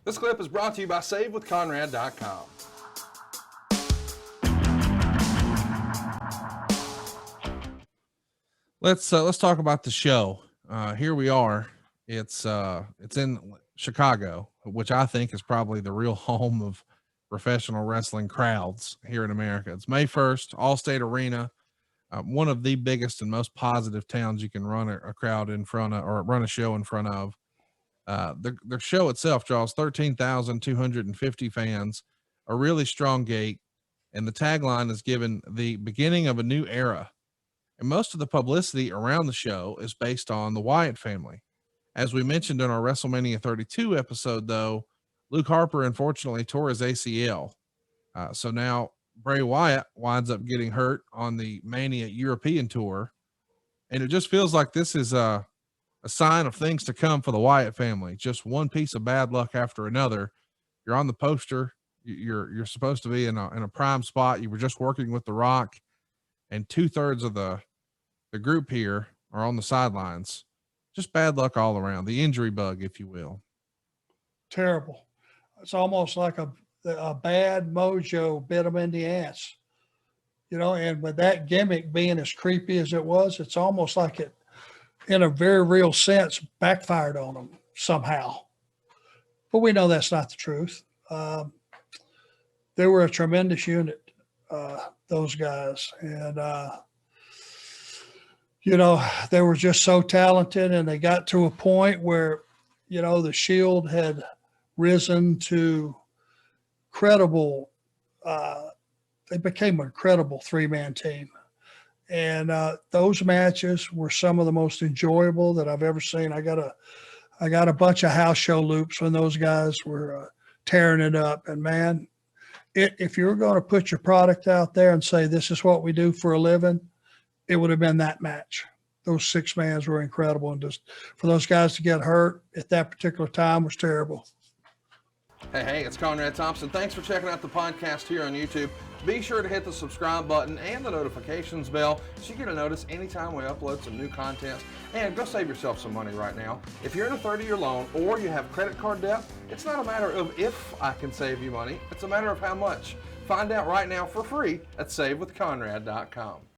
This clip is brought to you by SaveWithConrad.com. Let's talk about the show. Here we are. It's in Chicago, which I think is probably the real home of professional wrestling crowds here in America. It's May 1st, Allstate Arena, one of the biggest and most positive towns you can run a crowd in front of, or run a show in front of. The show itself draws 13,250 fans, a really strong gate, and the tagline is given the beginning of a new era. And most of the publicity around the show is based on the Wyatt family. As we mentioned in our WrestleMania 32 episode, though, Luke Harper unfortunately tore his ACL. So now Bray Wyatt winds up getting hurt on the Mania European tour. And it just feels like this is a sign of things to come for the Wyatt family. Just one piece of bad luck after another. You're on the poster. You're supposed to be in a prime spot. You were just working with The Rock, and 2/3 of the group here are on the sidelines. Just bad luck all around. The injury bug, if you will. Terrible. It's almost like a bad mojo bit them in the ass, and with that gimmick being as creepy as it was, it's almost like it, in a very real sense, backfired on them somehow. But we know that's not the truth. They were a tremendous unit, those guys. And, they were just so talented, and they got to a point where, the Shield had risen to credible. They became an incredible three-man team. And those matches were some of the most enjoyable that I've ever seen. I got a bunch of house show loops when those guys were tearing it up. And man, if you were going to put your product out there and say, this is what we do for a living, it would have been that match. Those six mans were incredible. And just for those guys to get hurt at that particular time was terrible. Hey, it's Conrad Thompson. Thanks for checking out the podcast here on YouTube. Be sure to hit the subscribe button and the notifications bell so you get a notice anytime we upload some new content. And go save yourself some money right now. If you're in a 30-year loan or you have credit card debt, it's not a matter of if I can save you money. It's a matter of how much. Find out right now for free at SaveWithConrad.com.